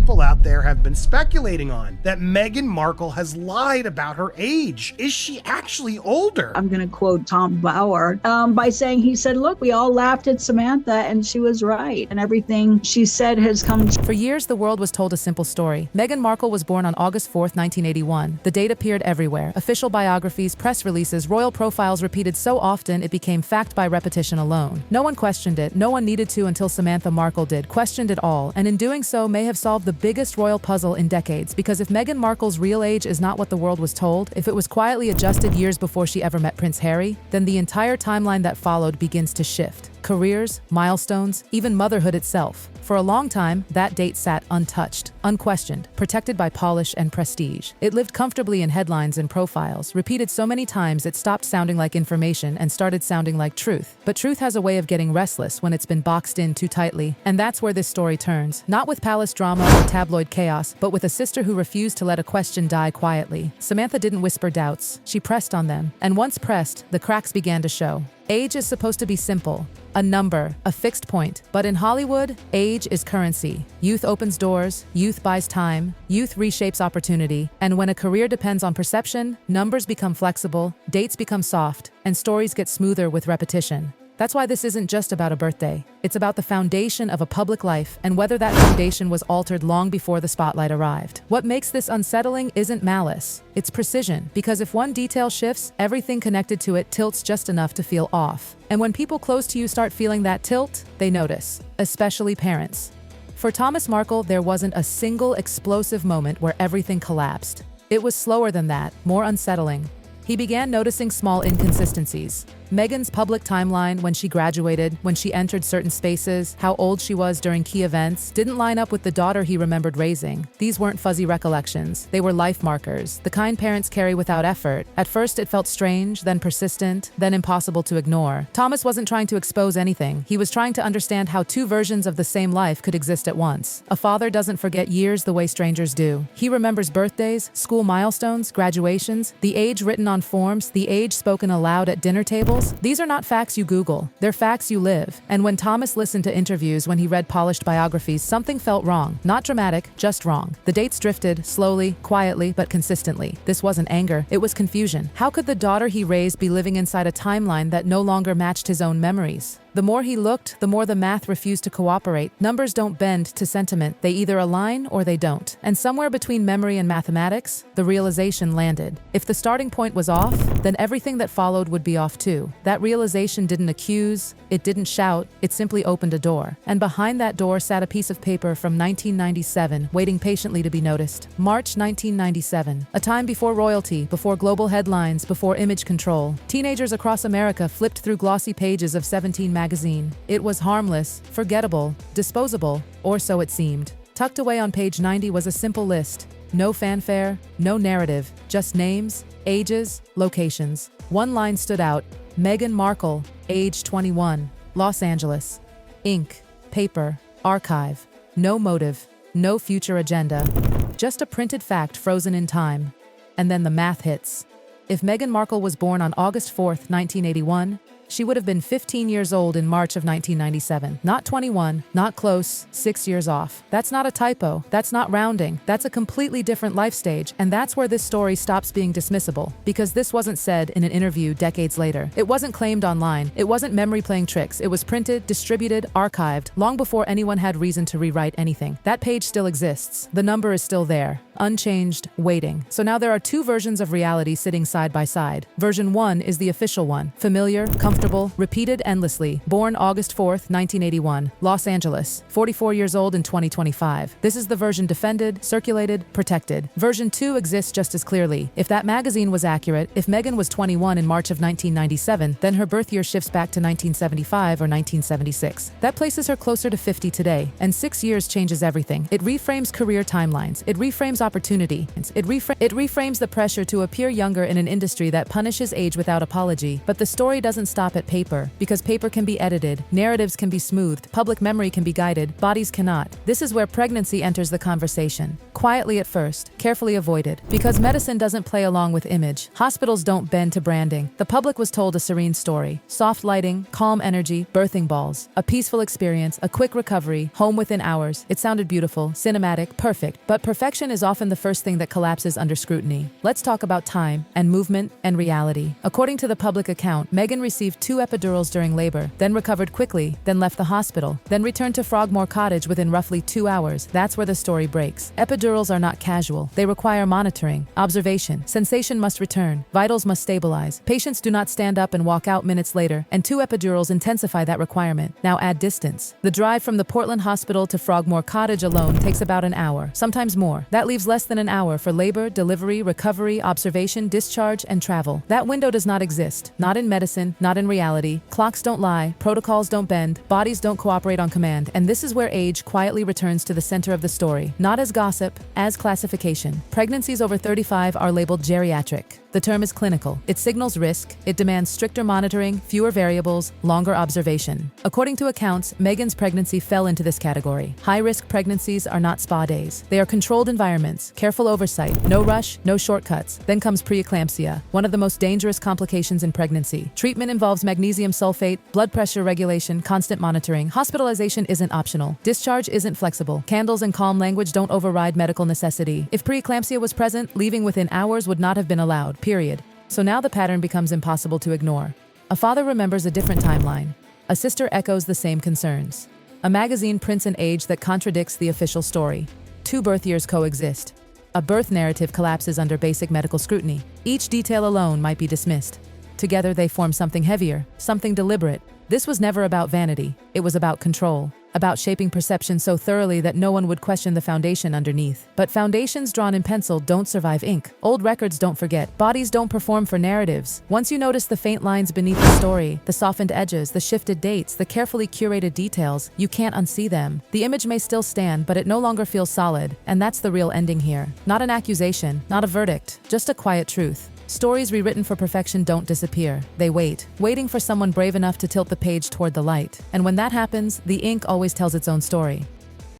people out there have been speculating on, that Meghan Markle has lied about her age. Is she actually older? I'm going to quote Tom Bauer by saying, he said, look, we all laughed at Samantha and she was right. And everything she said has come true. For years, the world was told a simple story. Meghan Markle was born on August 4, 1981. The date appeared everywhere. Official biographies, press releases, royal profiles repeated so often it became fact by repetition alone. No one questioned it. No one needed to until Samantha Markle did. Questioned it all, and in doing so may have solved the biggest royal puzzle in decades. Because if Meghan Markle's real age is not what the world was told, if it was quietly adjusted years before she ever met Prince Harry, then the entire timeline that followed begins to shift. Careers, milestones, even motherhood itself. For a long time, that date sat untouched, unquestioned, protected by polish and prestige. It lived comfortably in headlines and profiles, repeated so many times it stopped sounding like information and started sounding like truth. But truth has a way of getting restless when it's been boxed in too tightly, and that's where this story turns. Not with palace drama or tabloid chaos, but with a sister who refused to let a question die quietly. Samantha didn't whisper doubts, she pressed on them, and once pressed, the cracks began to show. Age is supposed to be simple, a number, a fixed point. But in Hollywood, age is currency. Youth opens doors, youth buys time, youth reshapes opportunity. And when a career depends on perception, numbers become flexible, dates become soft, and stories get smoother with repetition. That's why this isn't just about a birthday. It's about the foundation of a public life and whether that foundation was altered long before the spotlight arrived. What makes this unsettling isn't malice, it's precision. Because if one detail shifts, everything connected to it tilts just enough to feel off. And when people close to you start feeling that tilt, they notice, especially parents. For Thomas Markle, there wasn't a single explosive moment where everything collapsed. It was slower than that, more unsettling. He began noticing small inconsistencies. Meghan's public timeline, when she graduated, when she entered certain spaces, how old she was during key events, didn't line up with the daughter he remembered raising. These weren't fuzzy recollections. They were life markers, the kind parents carry without effort. At first it felt strange, then persistent, then impossible to ignore. Thomas wasn't trying to expose anything. He was trying to understand how two versions of the same life could exist at once. A father doesn't forget years the way strangers do. He remembers birthdays, school milestones, graduations, the age written on forms, the age spoken aloud at dinner tables. These are not facts you Google, they're facts you live. And when Thomas listened to interviews, when he read polished biographies, something felt wrong. Not dramatic, just wrong. The dates drifted, slowly, quietly, but consistently. This wasn't anger, it was confusion. How could the daughter he raised be living inside a timeline that no longer matched his own memories? The more he looked, the more the math refused to cooperate. Numbers don't bend to sentiment, they either align or they don't. And somewhere between memory and mathematics, the realization landed. If the starting point was off, then everything that followed would be off too. That realization didn't accuse, it didn't shout, it simply opened a door. And behind that door sat a piece of paper from 1997, waiting patiently to be noticed. March 1997, a time before royalty, before global headlines, before image control. Teenagers across America flipped through glossy pages of 17 magazine. It was harmless, forgettable, disposable, or so it seemed. Tucked away on page 90 was a simple list. No fanfare, no narrative, just names, ages, locations. One line stood out: Meghan Markle, age 21, Los Angeles. Ink, paper, archive. No motive, no future agenda. Just a printed fact frozen in time. And then the math hits. If Meghan Markle was born on August 4, 1981, she would have been 15 years old in March of 1997. Not 21, not close, 6 years off. That's not a typo, that's not rounding, that's a completely different life stage, and that's where this story stops being dismissible. Because this wasn't said in an interview decades later. It wasn't claimed online, it wasn't memory playing tricks, it was printed, distributed, archived, long before anyone had reason to rewrite anything. That page still exists, the number is still there, unchanged, waiting. So now there are two versions of reality sitting side by side. Version 1 is the official one, familiar, comfortable, repeated endlessly. Born August 4th, 1981, Los Angeles, 44 years old in 2025. This is the version defended, circulated, protected. Version 2 exists just as clearly. If that magazine was accurate, if Meghan was 21 in March of 1997, then her birth year shifts back to 1975 or 1976. That places her closer to 50 today, and 6 years changes everything. It reframes career timelines. It reframes opportunity. It reframes the pressure to appear younger in an industry that punishes age without apology. But the story doesn't stop at paper, because paper can be edited, narratives can be smoothed, public memory can be guided, bodies cannot. This is where pregnancy enters the conversation. Quietly at first, carefully avoided. Because medicine doesn't play along with image, hospitals don't bend to branding. The public was told a serene story. Soft lighting, calm energy, birthing balls. A peaceful experience, a quick recovery, home within hours. It sounded beautiful, cinematic, perfect. But perfection is often the first thing that collapses under scrutiny. Let's talk about time and movement and reality. According to the public account, Meghan received 2 epidurals during labor, then recovered quickly, then left the hospital, then returned to Frogmore Cottage within roughly 2 hours. That's where the story breaks. Epidurals are not casual. They require monitoring, observation. Sensation must return. Vitals must stabilize. Patients do not stand up and walk out minutes later, and 2 epidurals intensify that requirement. Now add distance. The drive from the Portland Hospital to Frogmore Cottage alone takes about an hour, sometimes more. That leaves less than an hour for labor, delivery, recovery, observation, discharge, and travel. That window does not exist. Not in medicine, not in reality. Clocks don't lie, protocols don't bend, bodies don't cooperate on command, and this is where age quietly returns to the center of the story. Not as gossip, as classification. Pregnancies over 35 are labeled geriatric. The term is clinical. It signals risk, it demands stricter monitoring, fewer variables, longer observation. According to accounts, Meghan's pregnancy fell into this category. High-risk pregnancies are not spa days. They are controlled environments, careful oversight, no rush, no shortcuts. Then comes preeclampsia, one of the most dangerous complications in pregnancy. Treatment involves magnesium sulfate, blood pressure regulation, constant monitoring. Hospitalization isn't optional. Discharge isn't flexible. Candles and calm language don't override medical necessity. If preeclampsia was present, leaving within hours would not have been allowed. Period. So now the pattern becomes impossible to ignore. A father remembers a different timeline. A sister echoes the same concerns. A magazine prints an age that contradicts the official story. 2 birth years coexist. A birth narrative collapses under basic medical scrutiny. Each detail alone might be dismissed. Together they form something heavier, something deliberate. This was never about vanity. It was about control. About shaping perception so thoroughly that no one would question the foundation underneath. But foundations drawn in pencil don't survive ink. Old records don't forget. Bodies don't perform for narratives. Once you notice the faint lines beneath the story, the softened edges, the shifted dates, the carefully curated details, you can't unsee them. The image may still stand, but it no longer feels solid. And that's the real ending here. Not an accusation, not a verdict, just a quiet truth. Stories rewritten for perfection don't disappear. They wait, waiting for someone brave enough to tilt the page toward the light. And when that happens, the ink always tells its own story.